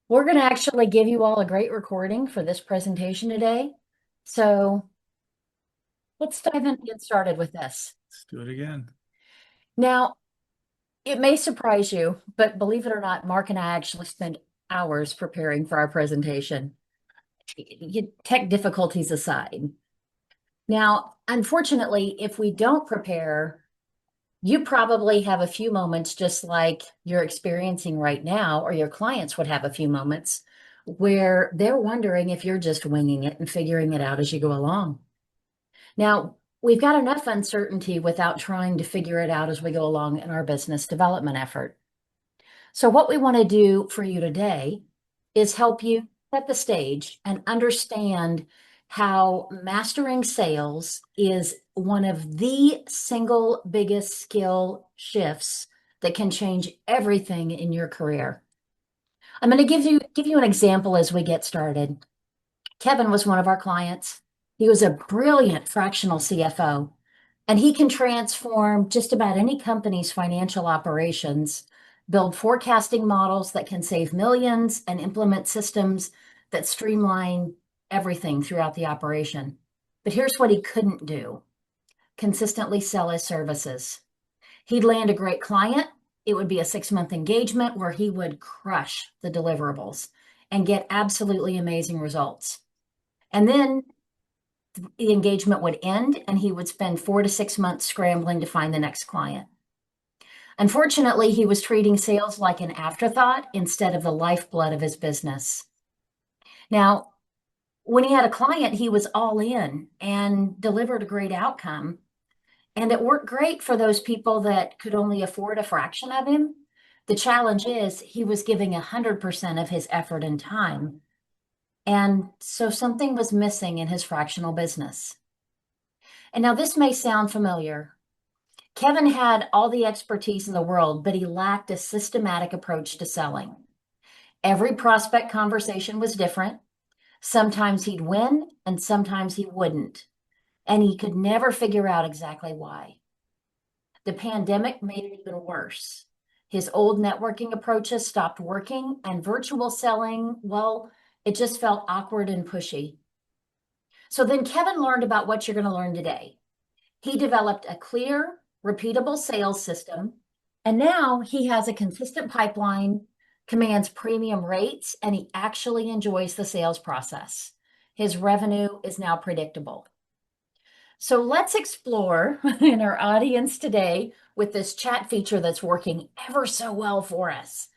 We're going to actually give you all a great recording for this presentation today. So let's dive in and get started with this. Let's do it again. Now, it may surprise you, but believe it or not, Mark and I actually spent hours preparing for our presentation, tech difficulties aside. Now, unfortunately, if we don't prepare, you probably have a few moments just like you're experiencing right now, or your clients would have a few moments where they're wondering if you're just winging it and figuring it out as you go along. Now, we've got enough uncertainty without trying to figure it out as we go along in our business development effort. So, what we want to do for you today is help you set the stage and understand how mastering sales is one of the single biggest skill shifts that can change everything in your career. I'm going to give you an example as we get started. Kevin was one of our clients. He was a brilliant fractional CFO, and he can transform just about any company's financial operations, build forecasting models that can save millions, and implement systems that streamline everything throughout the operation. But here's what he couldn't do: consistently sell his services. He'd land a great client. It would be a 6-month engagement where he would crush the deliverables and get absolutely amazing results. And then the engagement would end and he would spend 4 to 6 months scrambling to find the next client. Unfortunately, he was treating sales like an afterthought instead of the lifeblood of his business. Now, when he had a client, he was all in and delivered a great outcome. And it worked great for those people that could only afford a fraction of him. The challenge is he was giving 100% of his effort and time. And so something was missing in his fractional business. And now this may sound familiar. Kevin had all the expertise in the world, but he lacked a systematic approach to selling. Every prospect conversation was different. Sometimes he'd win and sometimes he wouldn't. And he could never figure out exactly why. The pandemic made it even worse. His old networking approaches stopped working, and virtual selling, well, it just felt awkward and pushy. So then Kevin learned about what you're going to learn today. He developed a clear, repeatable sales system, and now he has a consistent pipeline, commands premium rates, and he actually enjoys the sales process. His revenue is now predictable. So let's explore in our audience today with this chat feature that's working ever so well for us.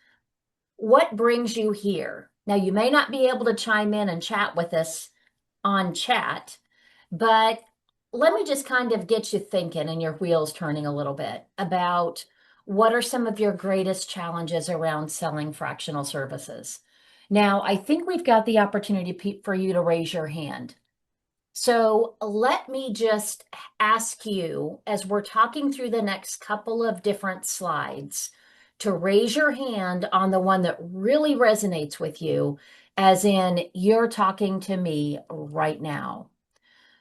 What brings you here? Now, you may not be able to chime in and chat with us on chat, but let me just kind of get you thinking and your wheels turning a little bit about what are some of your greatest challenges around selling fractional services. Now, I think we've got the opportunity for you to raise your hand. So let me just ask you, as we're talking through the next couple of different slides, to raise your hand on the one that really resonates with you, as in you're talking to me right now.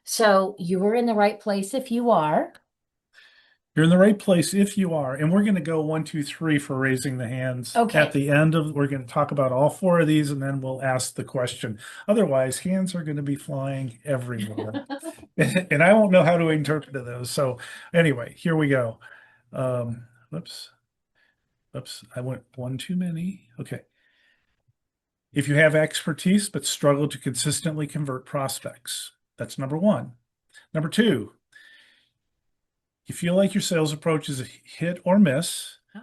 So you are in the right place if you are. You're in the right place if you are. And we're going to go 1, 2, 3 for raising the hands. At Okay. the end of, we're going to talk about all 4 of these and then we'll ask the question. Otherwise, hands are going to be flying everywhere. And I won't know how to interpret those. So anyway, here we go. Oops. Oops. I went one too many. Okay. If you have expertise but struggle to consistently convert prospects, that's number 1. Number 2, you feel like your sales approach is a hit or miss. Oh.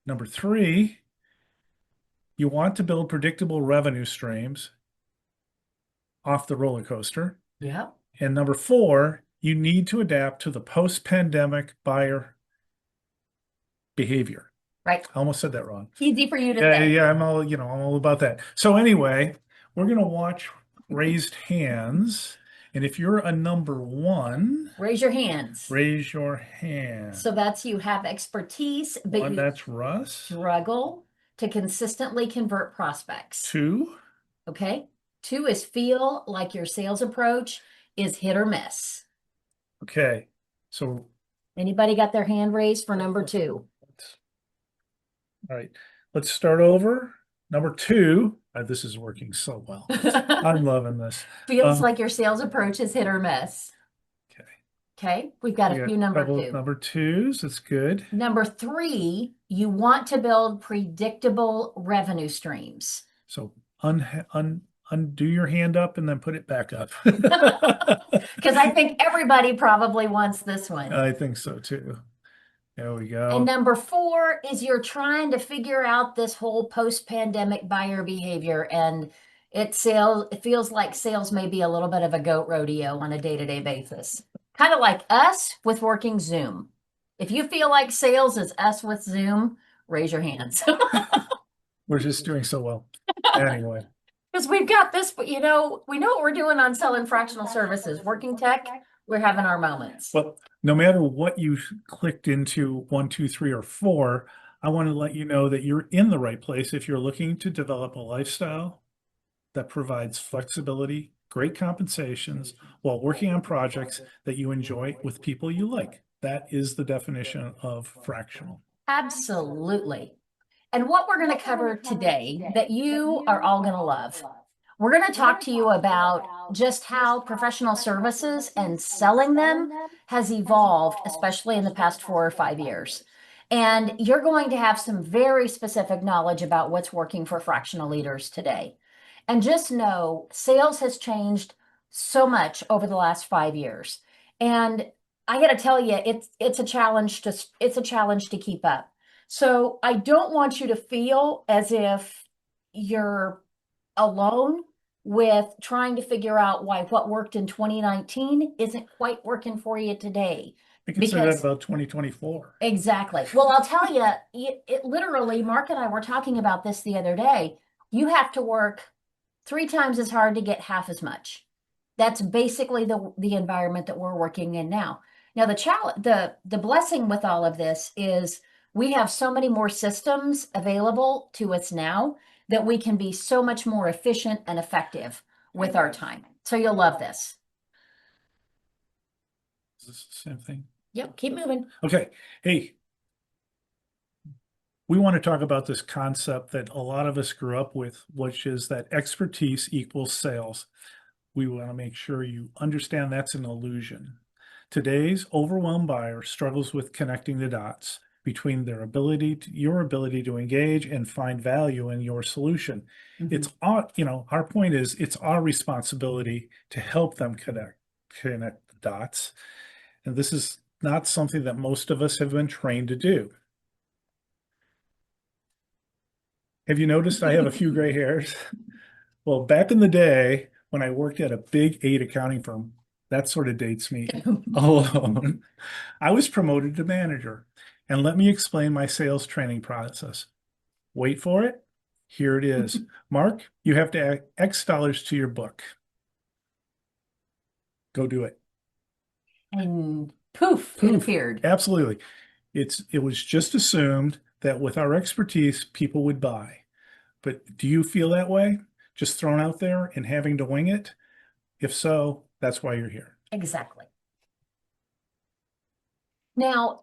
Number 3, you want to build predictable revenue streams off the roller coaster. Yeah. And number 4, you need to adapt to the post-pandemic buyer behavior. Right. I almost said that wrong. Easy for you to Yeah, say. yeah, I'm all about that. So anyway, we're going to watch raised hands. And if you're a number 1, Raise your hands. raise your hand. So that's you have expertise, but 1, you that's Russ. struggle to consistently convert prospects. 2. Okay. 2 is feel like your sales approach is hit or miss. Okay. So, Anybody got their hand raised for number 2? all right. Let's start over. Number two, this is working so well. I'm loving this. Feels like your sales approach is hit or miss. Okay. Okay, we've got We a got few a number couple of two. number twos. That's good. Number three, you want to build predictable revenue streams. So undo your hand up and then put it back up. Because I think everybody probably wants this one. I think so too. There we go. And number four is you're trying to figure out this whole post-pandemic buyer behavior, and it feels like sales may be a little bit of a goat rodeo on a day-to-day basis. Kind of like us with working Zoom. If you feel like sales is us with Zoom, raise your hands. We're just doing so well. Anyway. Because we've got this, but we know what we're doing on selling fractional services. Working tech, we're having our moments. Well, no matter what you clicked into 1, 2, 3, or 4, I want to let you know that you're in the right place if you're looking to develop a lifestyle that provides flexibility, great compensations, while working on projects that you enjoy with people you like. That is the definition of fractional. Absolutely. And what we're going to cover today that you are all going to love. We're going to talk to you about just how professional services and selling them has evolved, especially in the past 4 or 5 years. And you're going to have some very specific knowledge about what's working for fractional leaders today. And just know sales has changed so much over the last 5 years. And I got to tell you, it's a challenge to keep up. So I don't want you to feel as if you're alone with trying to figure out why what worked in 2019 isn't quite working for you today. I can say that about 2024. Exactly. Well, I'll tell you, it literally, Mark and I were talking about this the other day. You have to work 3 times as hard to get half as much. That's basically the environment that we're working in now. Now, the blessing with all of this is we have so many more systems available to us now that we can be so much more efficient and effective with our time. So you'll love this. Is this the same thing? Yep, keep moving. Okay. Hey, we want to talk about this concept that a lot of us grew up with, which is that expertise equals sales. We want to make sure you understand that's an illusion. Today's overwhelmed buyer struggles with connecting the dots between your ability to engage and find value in your solution. It's our point is it's our responsibility to help them connect the dots. And this is not something that most of us have been trained to do. Have you noticed I have a few gray hairs? Well, back in the day when I worked at a big 8 accounting firm, that sort of dates me alone. I was promoted to manager. And let me explain my sales training process. Wait for it. Here it is. Mark, you have to add X dollars to your book. Go do it. And poof, it appeared. Absolutely. It was just assumed that with our expertise, people would buy. But do you feel that way? Just thrown out there and having to wing it? If so, that's why you're here. Exactly. Now,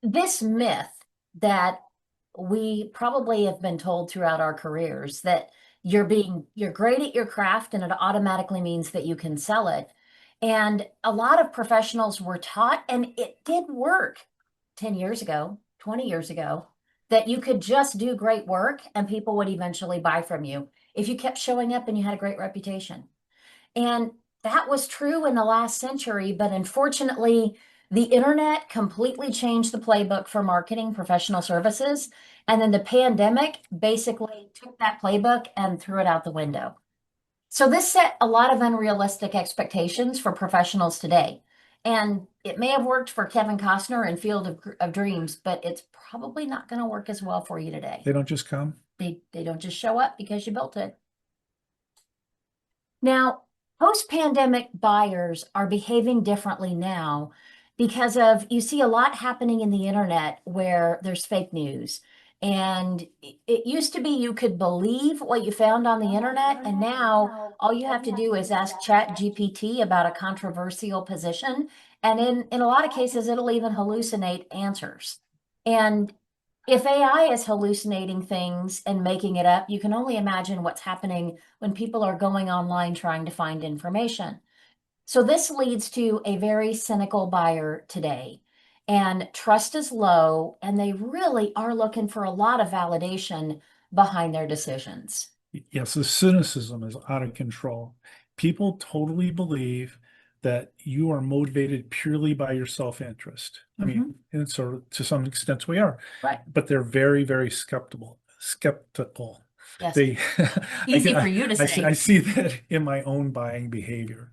this myth that we probably have been told throughout our careers that you're great at your craft and it automatically means that you can sell it. And a lot of professionals were taught, and it did work 10 years ago, 20 years ago, that you could just do great work and people would eventually buy from you if you kept showing up and you had a great reputation. And that was true in the last century, but unfortunately, the internet completely changed the playbook for marketing professional services. And then the pandemic basically took that playbook and threw it out the window. So this set a lot of unrealistic expectations for professionals today. And it may have worked for Kevin Costner in Field of Dreams, but it's probably not going to work as well for you today. They don't just come. They don't just show up because you built it. Now, post-pandemic buyers are behaving differently now because you see a lot happening in the internet where there's fake news. And it used to be you could believe what you found on the internet, and now all you have to do is ask ChatGPT about a controversial position, and in a lot of cases, it'll even hallucinate answers. And If AI is hallucinating things and making it up, you can only imagine what's happening when people are going online trying to find information. So this leads to a very cynical buyer today. And trust is low, and they really are looking for a lot of validation behind their decisions. Yes, the cynicism is out of control. People totally believe that you are motivated purely by your self-interest. I mean, and so to some extent we are, Right. but they're very, very skeptical. Skeptical. Yes. They, Easy for you to I say. see that in my own buying behavior.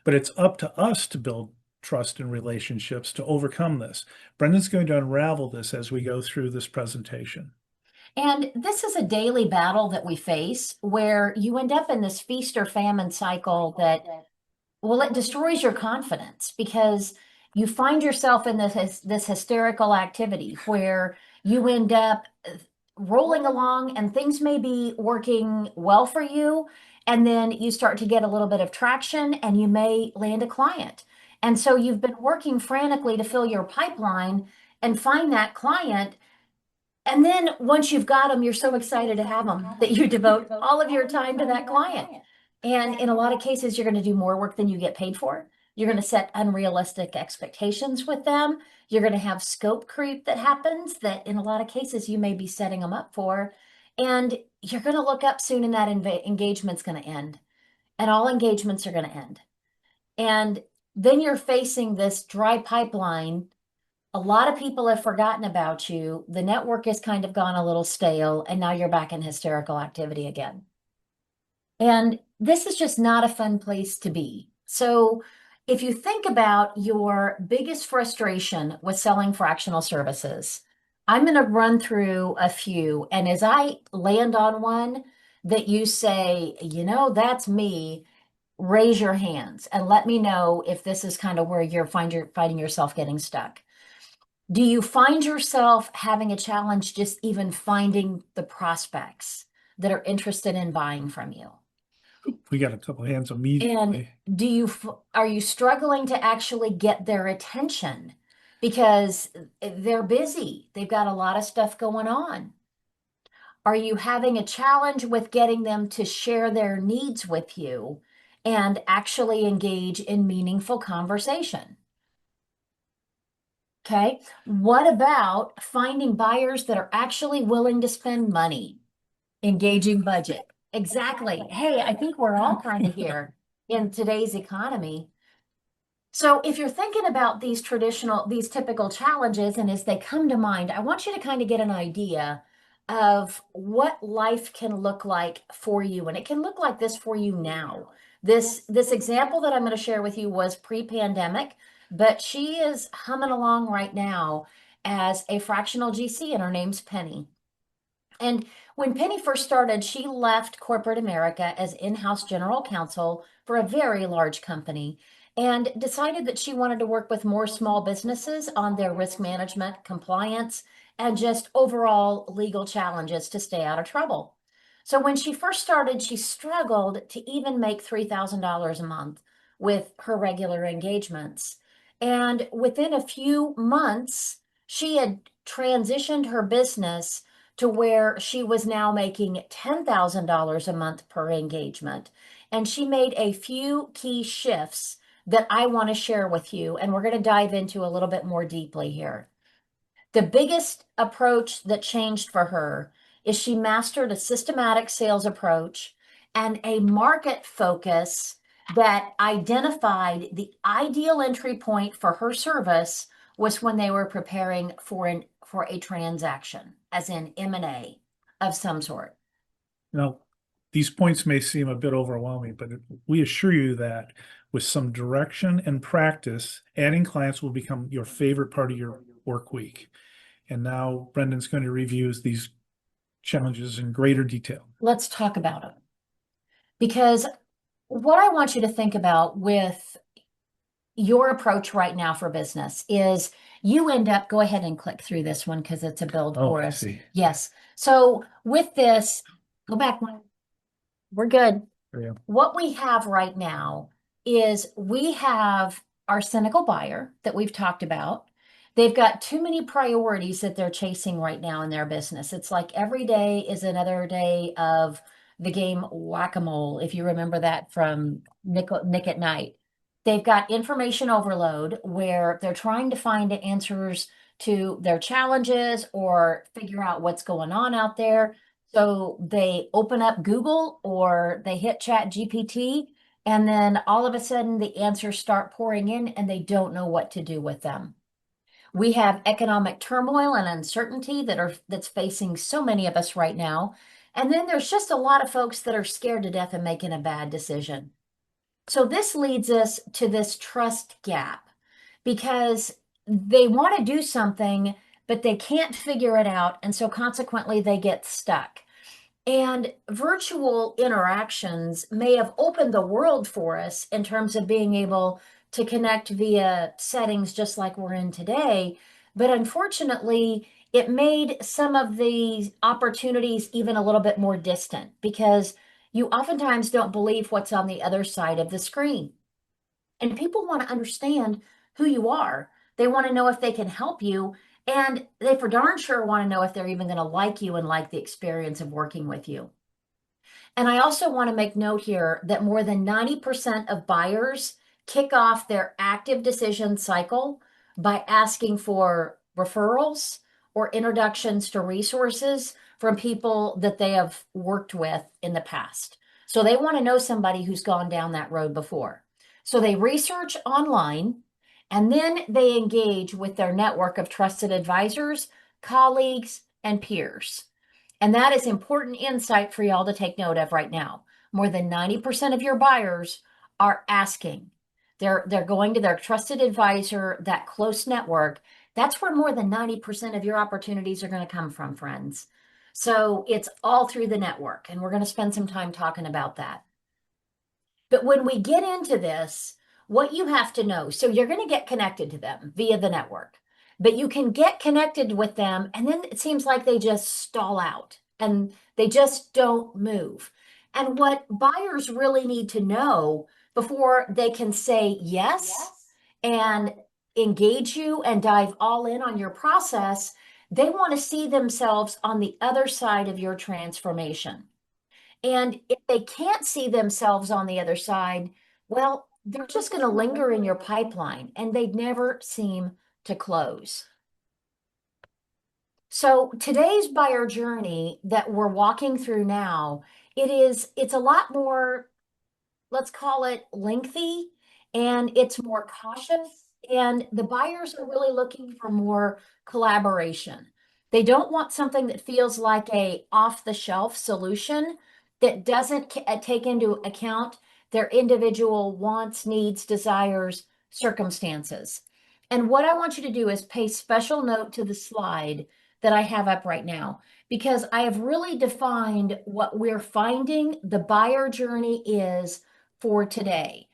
But it's up to us to build trust and relationships to overcome this. Brendan's going to unravel this as we go through this presentation. And this is a daily battle that we face where you end up in this feast or famine cycle that, well, it destroys your confidence because you find yourself in this hysterical activity where you end up rolling along and things may be working well for you. And then you start to get a little bit of traction and you may land a client. And so you've been working frantically to fill your pipeline and find that client. And then once you've got them, you're so excited to have them that you devote all of your time to that client. And in a lot of cases, you're going to do more work than you get paid for. You're going to set unrealistic expectations with them. You're going to have scope creep that happens that in a lot of cases you may be setting them up for. And you're going to look up soon and that engagement's going to end. And all engagements are going to end. And then you're facing this dry pipeline. A lot of people have forgotten about you. The network has kind of gone a little stale, and now you're back in hysterical activity again. And this is just not a fun place to be. So, if you think about your biggest frustration with selling fractional services, I'm going to run through a few. And as I land on one that you say, that's me, raise your hands and let me know if this is kind of where you're finding yourself getting stuck. Do you find yourself having a challenge just even finding the prospects that are interested in buying from you? We got a couple hands And immediately. are you struggling to actually get their attention because they're busy? They've got a lot of stuff going on. Are you having a challenge with getting them to share their needs with you and actually engage in meaningful conversation? Okay. What about finding buyers that are actually willing to spend money? Engaging budget. Exactly. Hey, I think we're all kind of here in today's economy. So if you're thinking about these typical challenges, and as they come to mind, I want you to kind of get an idea of what life can look like for you. And it can look like this for you now. This example that I'm going to share with you was pre-pandemic, but she is humming along right now as a fractional GC, and her name's Penny. And when Penny first started, she left corporate America as in-house general counsel for a very large company and decided that she wanted to work with more small businesses on their risk management, compliance, and just overall legal challenges to stay out of trouble. So when she first started, she struggled to even make $3,000 a month with her regular engagements. And within a few months, she had transitioned her business to where she was now making $10,000 a month per engagement. And she made a few key shifts that I want to share with you. And we're going to dive into a little bit more deeply here. The biggest approach that changed for her is she mastered a systematic sales approach and a market focus that identified the ideal entry point for her service was when they were preparing for a transaction, as in M&A of some sort. Now, these points may seem a bit overwhelming, but we assure you that with some direction and practice, adding clients will become your favorite part of your work week. And now Brendan's going to review these challenges in greater detail. Let's talk about them. Because what I want you to think about with your approach right now for business is you end up, go ahead and click through this one because it's a build Oh, for I us. see. Yes. So with this, go back one. We're good. There you go. What we have right now is we have our cynical buyer that we've talked about. They've got too many priorities that they're chasing right now in their business. It's like every day is another day of the game Whack-A-Mole, if you remember that from Nick at Night. They've got information overload where they're trying to find answers to their challenges or figure out what's going on out there. So they open up Google or they hit Chat GPT, and then all of a sudden the answers start pouring in and they don't know what to do with them. We have economic turmoil and uncertainty that's facing so many of us right now. And then there's just a lot of folks that are scared to death of making a bad decision. So this leads us to this trust gap because they want to do something, but they can't figure it out. And so consequently, they get stuck. And virtual interactions may have opened the world for us in terms of being able to connect via settings just like we're in today. But unfortunately, it made some of these opportunities even a little bit more distant because you oftentimes don't believe what's on the other side of the screen. And people want to understand who you are. They want to know if they can help you. And they for darn sure want to know if they're even going to like you and like the experience of working with you. And I also want to make note here that more than 90% of buyers kick off their active decision cycle by asking for referrals or introductions to resources from people that they have worked with in the past. So they want to know somebody who's gone down that road before. So they research online and then they engage with their network of trusted advisors, colleagues, and peers. And that is important insight for y'all to take note of right now. More than 90% of your buyers are asking. They're going to their trusted advisor, that close network. That's where more than 90% of your opportunities are going to come from, friends. So it's all through the network, and we're going to spend some time talking about that. But when we get into this, what you have to know, so you're going to get connected to them via the network, but you can get connected with them, and then it seems like they just stall out and they just don't move. And what buyers really need to know before they can say yes and engage you and dive all in on your process, they want to see themselves on the other side of your transformation. And if they can't see themselves on the other side, well, they're just going to linger in your pipeline and they never seem to close. So today's buyer journey that we're walking through now, it's a lot more, let's call it lengthy, and it's more cautious. And the buyers are really looking for more collaboration. They don't want something that feels like a off-the-shelf solution that doesn't take into account their individual wants, needs, desires, circumstances. And what I want you to do is pay special note to the slide that I have up right now, because I have really defined what we're finding the buyer journey is for today.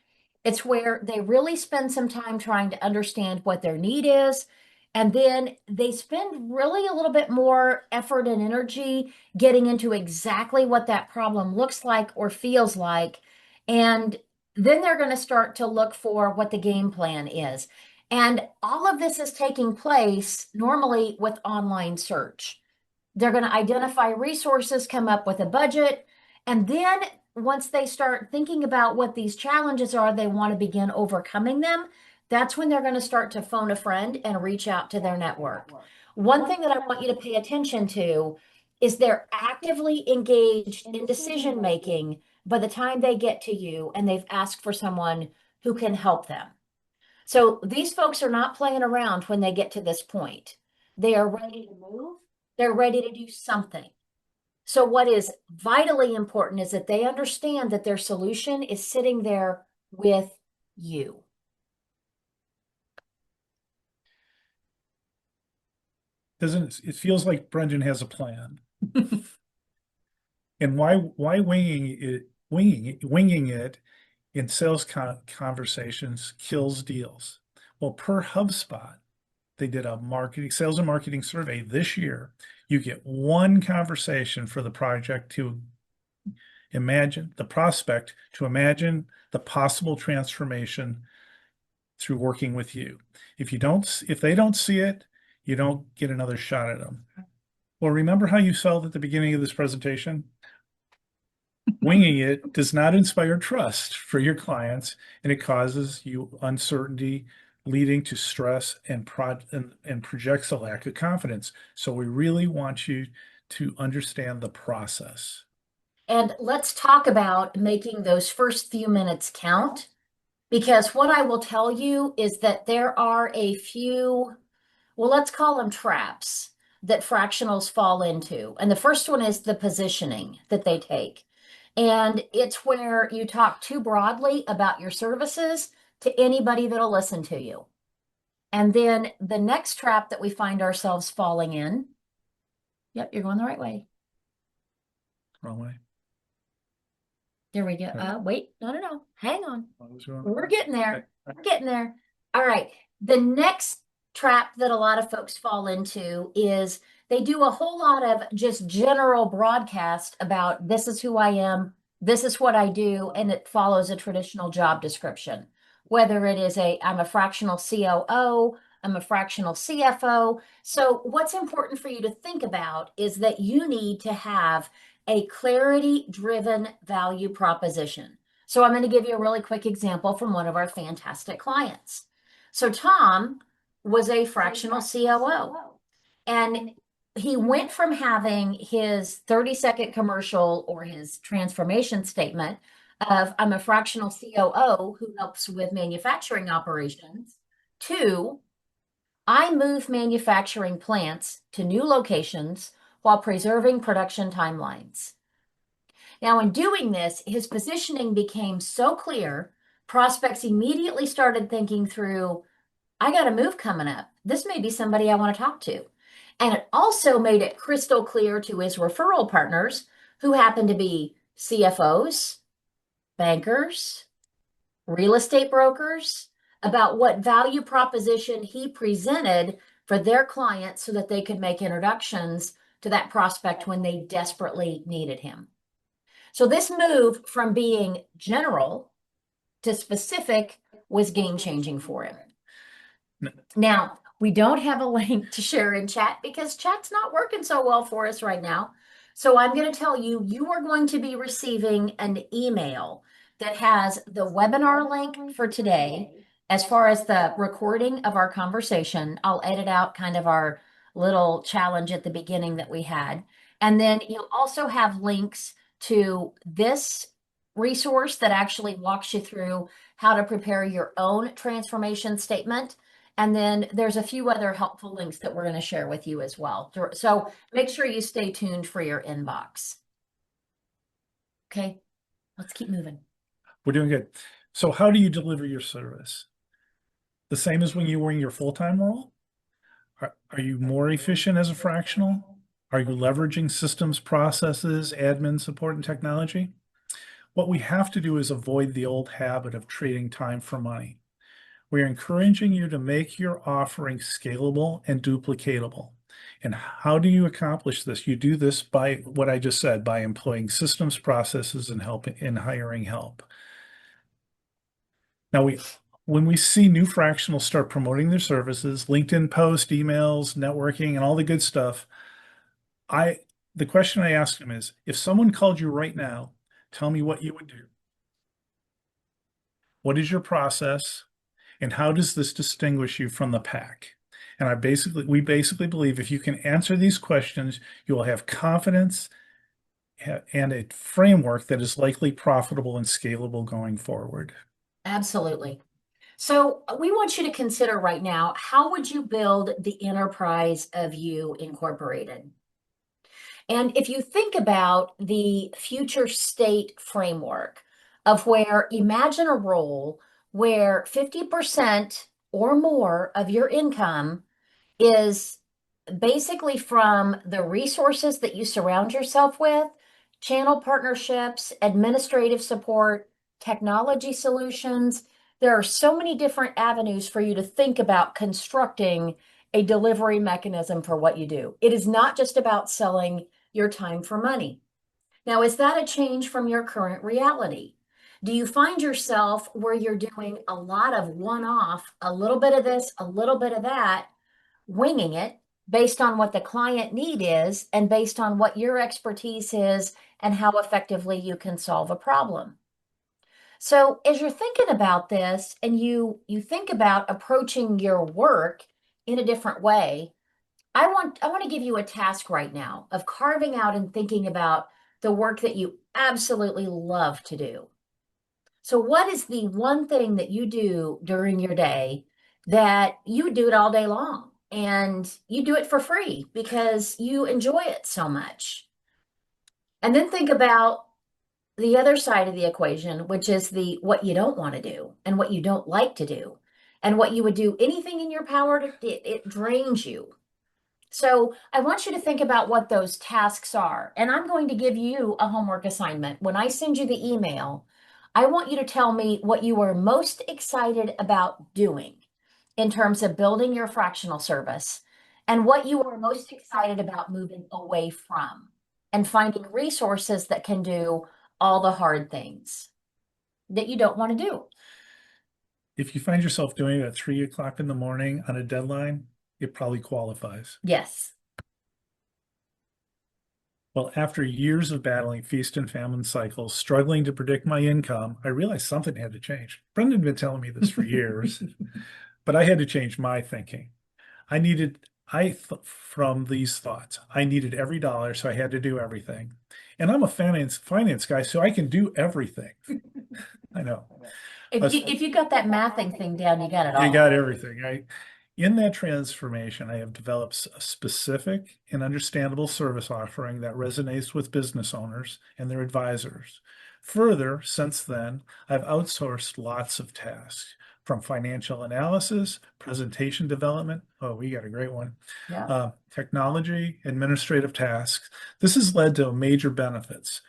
It's where they really spend some time trying to understand what their need is. And then they spend really a little bit more effort and energy getting into exactly what that problem looks like or feels like. And then they're going to start to look for what the game plan is. And all of this is taking place normally with online search. They're going to identify resources, come up with a budget, and then once they start thinking about what these challenges are, they want to begin overcoming them. That's when they're going to start to phone a friend and reach out to their network. One thing that I want you to pay attention to is they're actively engaged in decision making by the time they get to you and they've asked for someone who can help them. So these folks are not playing around when they get to this point. They are ready to move. They're ready to do something. So what is vitally important is that they understand that their solution is sitting there with you. Doesn't it feels like Brendan has a plan? And why winging it in sales conversations kills deals? Well, per HubSpot, they did a sales and marketing survey this year. You get one conversation for the prospect to imagine the possible transformation through working with you. If they don't see it, you don't get another shot at them. Well, remember how you felt at the beginning of this presentation? Winging it does not inspire trust for your clients, and it causes you uncertainty, leading to stress and projects a lack of confidence. So we really want you to understand the process. And let's talk about making those first few minutes count, because what I will tell you is that there are a few, well, let's call them traps that fractionals fall into. And the first one is the positioning that they take. And it's where you talk too broadly about your services to anybody that'll listen to you. And then the next trap that we find ourselves falling in, yep, you're going the right way. Wrong way. There we go. Okay. Wait, no. Hang on. What was wrong? We're getting there. Okay. We're getting there. All right. The next trap that a lot of folks fall into is they do a whole lot of just general broadcast about this is who I am, this is what I do, and it follows a traditional job description. Whether it is I'm a fractional COO, I'm a fractional CFO. So what's important for you to think about is that you need to have a clarity-driven value proposition. So I'm going to give you a really quick example from one of our fantastic clients. So Tom was a fractional COO, and he went from having his 30-second commercial or his transformation statement of I'm a fractional COO who helps with manufacturing operations to I move manufacturing plants to new locations while preserving production timelines. Now, in doing this, his positioning became so clear, prospects immediately started thinking through, I got a move coming up. This may be somebody I want to talk to. And it also made it crystal clear to his referral partners, who happened to be CFOs, bankers, real estate brokers, about what value proposition he presented for their clients so that they could make introductions to that prospect when they desperately needed him. So this move from being general to specific was game-changing for him. Now, we don't have a link to share in chat because chat's not working so well for us right now. So I'm going to tell you, you are going to be receiving an email that has the webinar link for today. As far as the recording of our conversation, I'll edit out kind of our little challenge at the beginning that we had. And then you'll also have links to this resource that actually walks you through how to prepare your own transformation statement. And then there's a few other helpful links that we're going to share with you as well. So make sure you stay tuned for your inbox. Okay, let's keep moving. We're doing good. So how do you deliver your service? The same as when you were in your full-time role? Are you more efficient as a fractional? Are you leveraging systems, processes, admin support, and technology? What we have to do is avoid the old habit of trading time for money. We're encouraging you to make your offering scalable and duplicatable. And how do you accomplish this? You do this by what I just said, by employing systems, processes, and hiring help. Now, when we see new fractionals start promoting their services, LinkedIn posts, emails, networking, and all the good stuff, the question I ask them is, if someone called you right now, tell me what you would do. What is your process? And how does this distinguish you from the pack? And we basically believe if you can answer these questions, you will have confidence and a framework that is likely profitable and scalable going forward. Absolutely. So we want you to consider right now, how would you build the enterprise of you incorporated? And if you think about the future state framework of where imagine a role where 50% or more of your income is basically from the resources that you surround yourself with, channel partnerships, administrative support, technology solutions. There are so many different avenues for you to think about constructing a delivery mechanism for what you do. It is not just about selling your time for money. Now, is that a change from your current reality? Do you find yourself where you're doing a lot of one-off, a little bit of this, a little bit of that, winging it based on what the client need is and based on what your expertise is and how effectively you can solve a problem? So as you're thinking about this and you think about approaching your work in a different way, I want to give you a task right now of carving out and thinking about the work that you absolutely love to do. So what is the one thing that you do during your day that you do it all day long and you do it for free because you enjoy it so much? And then think about the other side of the equation, which is the what you don't want to do and what you don't like to do and what you would do anything in your power to it drains you. So I want you to think about what those tasks are. And I'm going to give you a homework assignment. When I send you the email, I want you to tell me what you are most excited about doing in terms of building your fractional service and what you are most excited about moving away from and finding resources that can do all the hard things that you don't want to do. If you find yourself doing it at 3 o'clock in the morning on a deadline, it probably qualifies. Yes. Well, after years of battling feast and famine cycles, struggling to predict my income, I realized something had to change. Brendan had been telling me this for years, but I had to change my thinking. From these thoughts, I needed every dollar, so I had to do everything. And I'm a finance guy, so I can do everything. I know. If you got that mathing thing down, you got it all. I got everything. In that transformation, I have developed a specific and understandable service offering that resonates with business owners and their advisors. Further, since then, I've outsourced lots of tasks from financial analysis, presentation development. Oh, we got a great one. Yeah. Technology, administrative tasks. This has led to major benefits,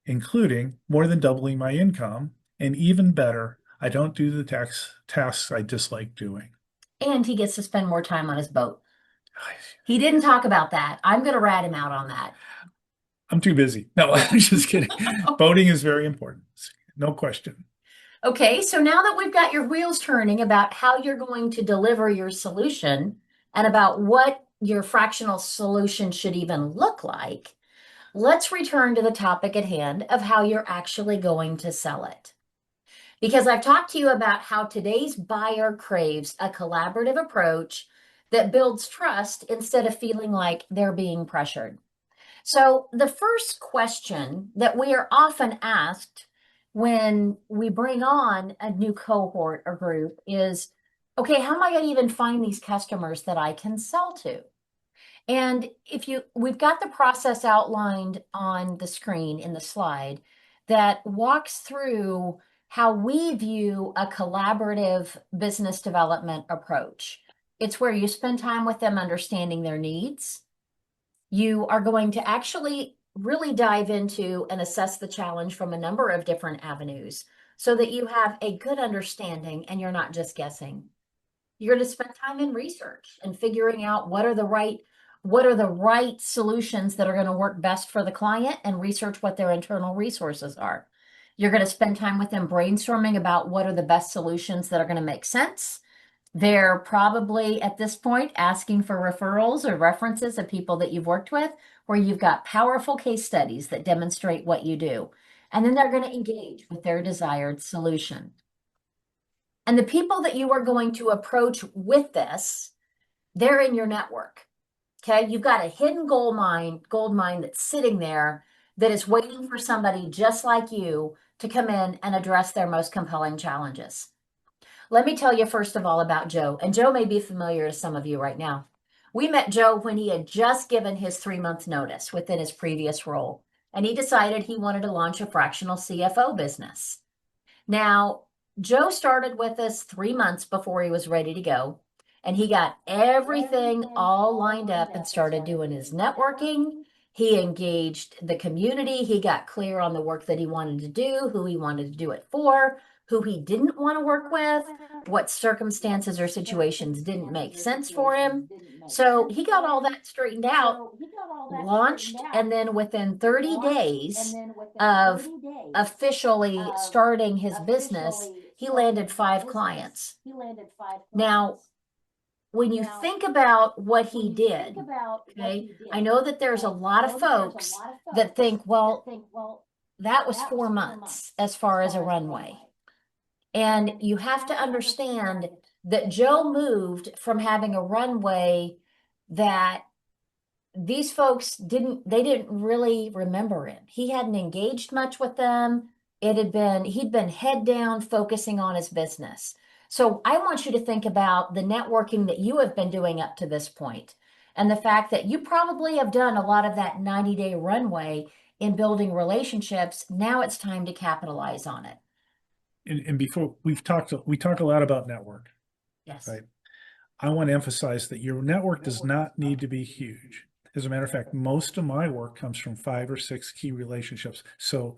including more than doubling my income, and even better, I don't do the tasks I dislike doing. And he gets to spend more time on his boat. He didn't talk about that. I'm going to rat him out on that. I'm too busy. No, I'm just kidding. Boating is very important. No question. Okay, so now that we've got your wheels turning about how you're going to deliver your solution and about what your fractional solution should even look like, let's return to the topic at hand of how you're actually going to sell it. Because I've talked to you about how today's buyer craves a collaborative approach that builds trust instead of feeling like they're being pressured. So, the first question that we are often asked when we bring on a new cohort or group is, okay, how am I going to even find these customers that I can sell to? And we've got the process outlined on the screen in the slide that walks through how we view a collaborative business development approach. It's where you spend time with them understanding their needs. You are going to actually really dive into and assess the challenge from a number of different avenues so that you have a good understanding and you're not just guessing. You're going to spend time in research and figuring out what are the right solutions that are going to work best for the client and research what their internal resources are. You're going to spend time with them brainstorming about what are the best solutions that are going to make sense. They're probably at this point asking for referrals or references of people that you've worked with where you've got powerful case studies that demonstrate what you do. And then they're going to engage with their desired solution. And the people that you are going to approach with this, they're in your network. Okay, you've got a hidden gold mine that's sitting there that is waiting for somebody just like you to come in and address their most compelling challenges. Let me tell you first of all about Joe, and Joe may be familiar to some of you right now. We met Joe when he had just given his 3-month notice within his previous role, and he decided he wanted to launch a fractional CFO business. Now, Joe started with us 3 months before he was ready to go. And he got everything all lined up and started doing his networking. He engaged the community. He got clear on the work that he wanted to do, who he wanted to do it for, who he didn't want to work with, what circumstances or situations didn't make sense for him. So he got all that straightened out, launched, and then within 30 days of officially starting his business, he landed 5 clients. Now, when you think about what he did, okay, I know that there's a lot of folks that think, well, that was 4 months as far as a runway. And you have to understand that Joe moved from having a runway that these folks they didn't really remember him. He hadn't engaged much with them. He'd been head down focusing on his business. So I want you to think about the networking that you have been doing up to this point, and the fact that you probably have done a lot of that 90-day runway in building relationships. Now it's time to capitalize on it. And before we talk a lot about network, Yes. right? I want to emphasize that your network does not need to be huge. As a matter of fact, most of my work comes from 5 or 6 key relationships. So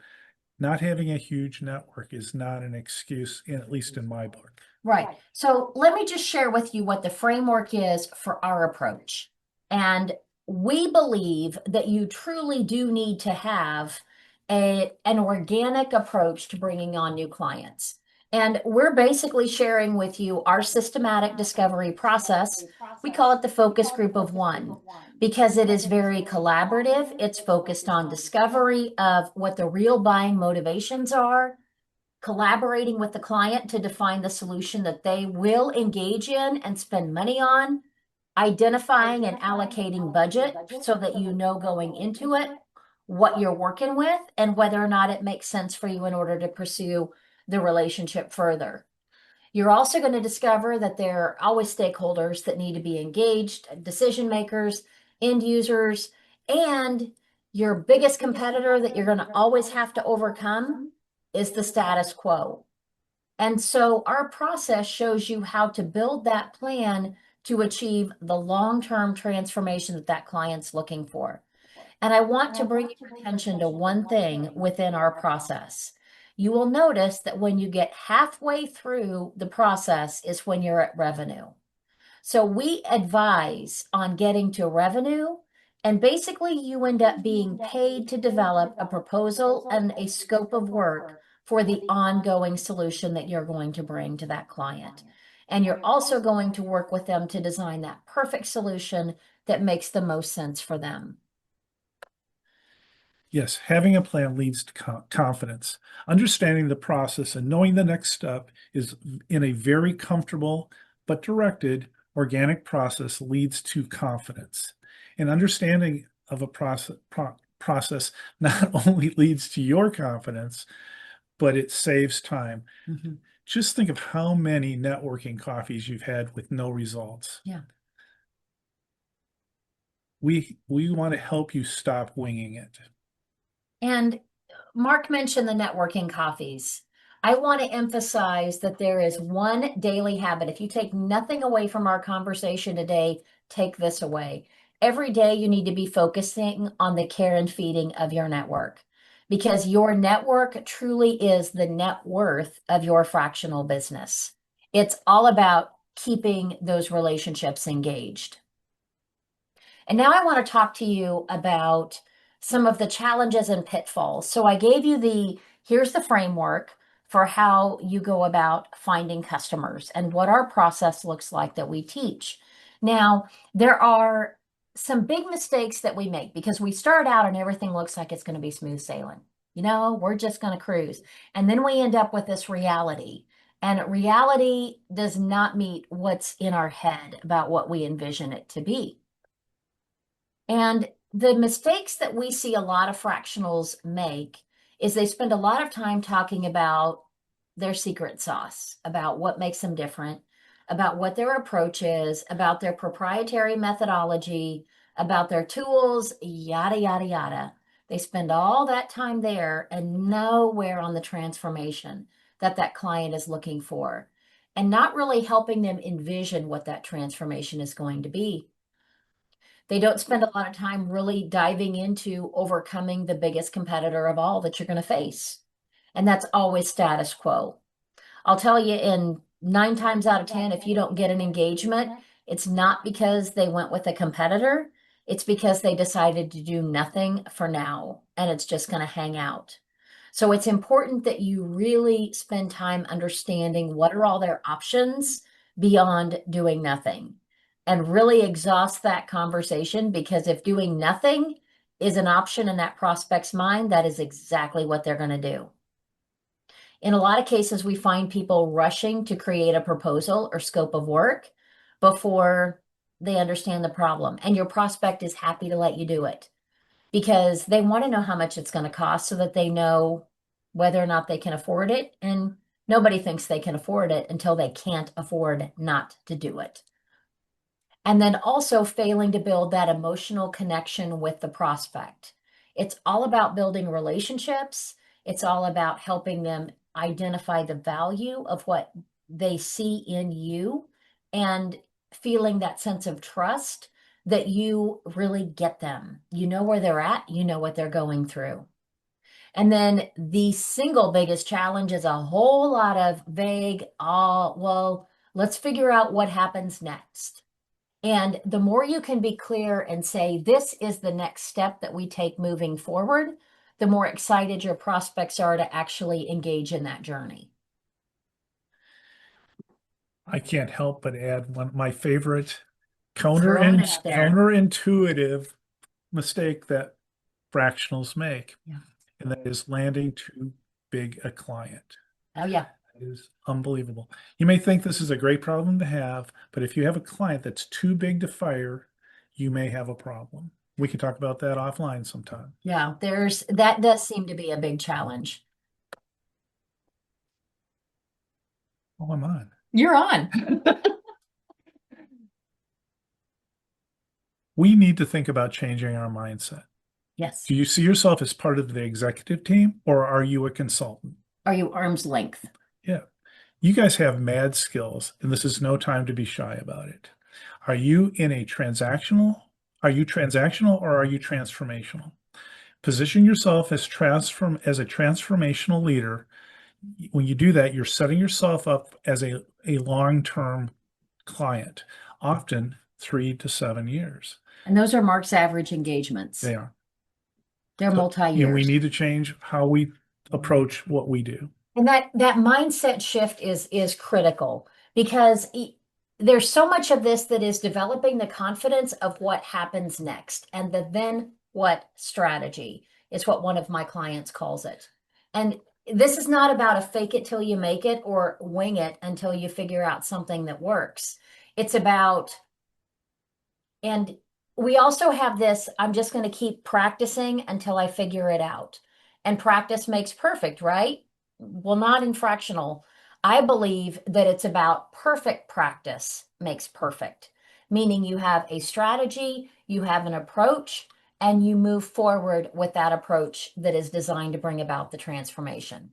not having a huge network is not an excuse, at least in my book. Right. So let me just share with you what the framework is for our approach. And we believe that you truly do need to have an organic approach to bringing on new clients. And we're basically sharing with you our systematic discovery process. We call it the focus group of one because it is very collaborative. It's focused on discovery of what the real buying motivations are, collaborating with the client to define the solution that they will engage in and spend money on, identifying and allocating budget so that you know going into it what you're working with and whether or not it makes sense for you in order to pursue the relationship further. You're also going to discover that there are always stakeholders that need to be engaged, decision makers, end users, and your biggest competitor that you're going to always have to overcome is the status quo. And so our process shows you how to build that plan to achieve the long-term transformation that that client's looking for. And I want to bring your attention to one thing within our process. You will notice that when you get halfway through the process is when you're at revenue. So we advise on getting to revenue, and basically you end up being paid to develop a proposal and a scope of work for the ongoing solution that you're going to bring to that client. And you're also going to work with them to design that perfect solution that makes the most sense for them. Yes, having a plan leads to confidence. Understanding the process and knowing the next step is in a very comfortable but directed organic process leads to confidence. And understanding of a process not only leads to your confidence, but it saves time. Mhm. Just think of how many networking coffees you've had with no results. Yeah. We want to help you stop winging it. And Mark mentioned the networking coffees. I want to emphasize that there is one daily habit. If you take nothing away from our conversation today, take this away. Every day you need to be focusing on the care and feeding of your network because your network truly is the net worth of your fractional business. It's all about keeping those relationships engaged. And now I want to talk to you about some of the challenges and pitfalls. So I gave you here's the framework for how you go about finding customers and what our process looks like that we teach. Now, there are some big mistakes that we make because we start out and everything looks like it's going to be smooth sailing. You know, we're just going to cruise. And then we end up with this reality. And reality does not meet what's in our head about what we envision it to be. And the mistakes that we see a lot of fractionals make is they spend a lot of time talking about their secret sauce, about what makes them different, about what their approach is, about their proprietary methodology, about their tools, yada, yada, yada. They spend all that time there and nowhere on the transformation that that client is looking for, and not really helping them envision what that transformation is going to be. They don't spend a lot of time really diving into overcoming the biggest competitor of all that you're going to face. And that's always status quo. I'll tell you, in 9 times out of 10, if you don't get an engagement, it's not because they went with a competitor. It's because they decided to do nothing for now and it's just going to hang out. So it's important that you really spend time understanding what are all their options beyond doing nothing and really exhaust that conversation, because if doing nothing is an option in that prospect's mind, that is exactly what they're going to do. In a lot of cases, we find people rushing to create a proposal or scope of work before they understand the problem. And your prospect is happy to let you do it because they want to know how much it's going to cost so that they know whether or not they can afford it. And nobody thinks they can afford it until they can't afford not to do it. And then also failing to build that emotional connection with the prospect. It's all about building relationships. It's all about helping them identify the value of what they see in you and feeling that sense of trust that you really get them. You know where they're at, you know what they're going through. And then the single biggest challenge is a whole lot of vague, well, let's figure out what happens next. And the more you can be clear and say, this is the next step that we take moving forward, the more excited your prospects are to actually engage in that journey. I can't help but add one of my favorite Throw it out there. counterintuitive mistake that fractionals make. Yeah. And that is landing too big a client. Oh, yeah. It is unbelievable. You may think this is a great problem to have, but if you have a client that's too big to fire, you may have a problem. We can talk about that offline sometime. Yeah, that does seem to be a big challenge. Oh, I'm on. You're on. We need to think about changing our mindset. Yes. Do you see yourself as part of the executive team or are you a consultant? Are you arm's length? Yeah. You guys have mad skills, and this is no time to be shy about it. Are you in a transactional? Are you transactional or are you transformational? Position yourself as as a transformational leader. When you do that, you're setting yourself up as a long-term client, often 3 to 7 years. And those are Mark's average engagements. They are. They're So, multi-years. and we need to change how we approach what we do. And that mindset shift is critical because there's so much of this that is developing the confidence of what happens next, and the then what strategy is what one of my clients calls it. And this is not about a fake it till you make it or wing it until you figure out something that works. It's about, and we also have this, I'm just going to keep practicing until I figure it out. And practice makes perfect, right? Well, not in fractional. I believe that it's about perfect practice makes perfect, meaning you have a strategy, you have an approach, and you move forward with that approach that is designed to bring about the transformation.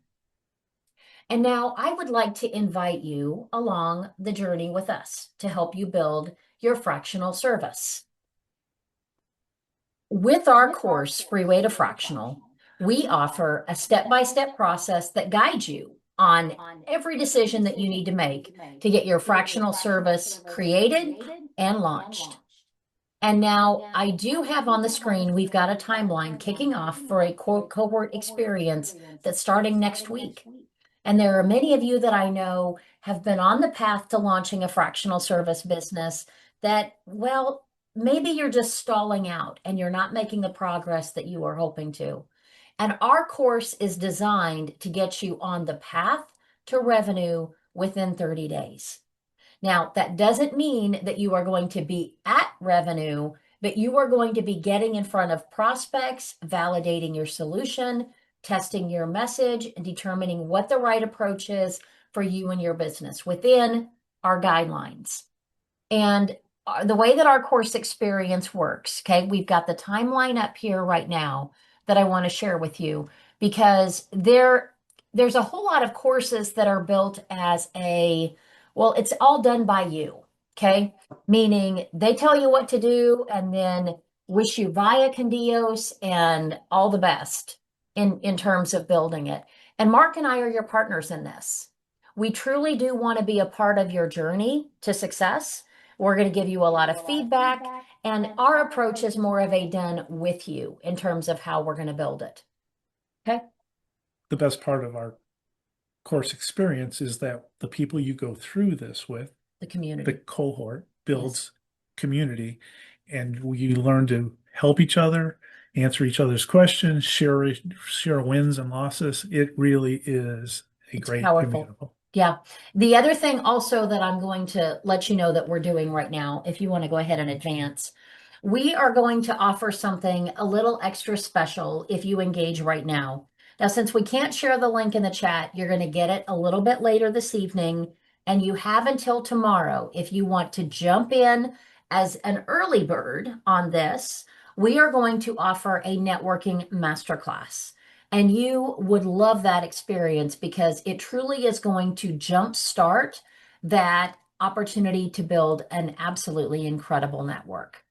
And now I would like to invite you along the journey with us to help you build your fractional service. With our course, Freeway to Fractional, we offer a step-by-step process that guides you on every decision that you need to make to get your fractional service created and launched. And now I do have on the screen, we've got a timeline kicking off for a cohort experience that's starting next week. And there are many of you that I know have been on the path to launching a fractional service business that, well, maybe you're just stalling out and you're not making the progress that you were hoping to. And our course is designed to get you on the path to revenue within 30 days. Now, that doesn't mean that you are going to be at revenue, but you are going to be getting in front of prospects, validating your solution, testing your message, and determining what the right approach is for you and your business within our guidelines. And the way that our course experience works, okay, we've got the timeline up here right now that I want to share with you, because there's a whole lot of courses that are built as well, it's all done by you. Okay, meaning they tell you what to do and then wish you via con Dios and all the best in terms of building it. And Mark and I are your partners in this. We truly do want to be a part of your journey to success. We're going to give you a lot of feedback, and our approach is more of a done with you in terms of how we're going to build it. Okay, The best part of our course experience is that the people you go through this with, the the community. cohort builds community, and you learn to help each other, answer each other's questions, share wins and losses. It really is a It's great powerful. community. Yeah. The other thing also that I'm going to let you know that we're doing right now, if you want to go ahead and advance, we are going to offer something a little extra special if you engage right now. Now, since we can't share the link in the chat, you're going to get it a little bit later this evening, and you have until tomorrow if you want to jump in as an early bird on this. We are going to offer a networking masterclass. And you would love that experience because it truly is going to jumpstart that opportunity to build an absolutely incredible network.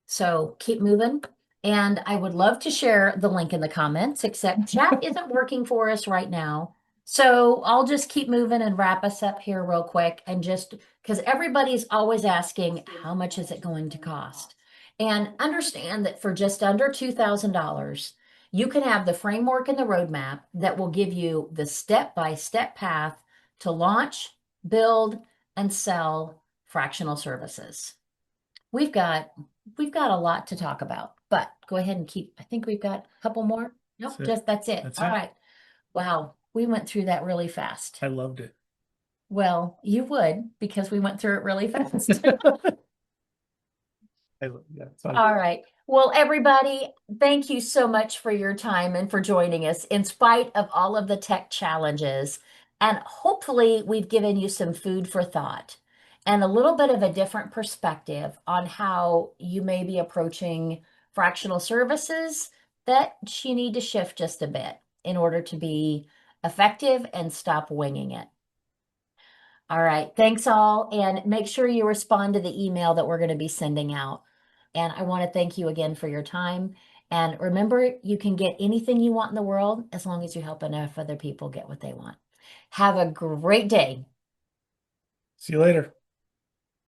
So keep moving. And I would love to share the link in the comments, except chat isn't working for us right now. So I'll just keep moving and wrap us up here real quick. And just because everybody's always asking, how much is it going to cost? And understand that for just under $2,000, you can have the framework and the roadmap that will give you the step-by-step path to launch, build, and sell fractional services. We've got a lot to talk about, but go ahead and keep, I think we've got a couple more. Nope, That's it. just that's it. That's All it. right. Wow, we went through that really fast. I loved it. Well, you would because we went through it really fast. Yeah, it's fun. All right. Well, everybody, thank you so much for your time and for joining us in spite of all of the tech challenges. And hopefully, we've given you some food for thought and a little bit of a different perspective on how you may be approaching fractional services that you need to shift just a bit in order to be effective and stop winging it. All right. Thanks all. And make sure you respond to the email that we're going to be sending out. And I want to thank you again for your time. And remember, you can get anything you want in the world as long as you help enough other people get what they want. Have a great day. See you later.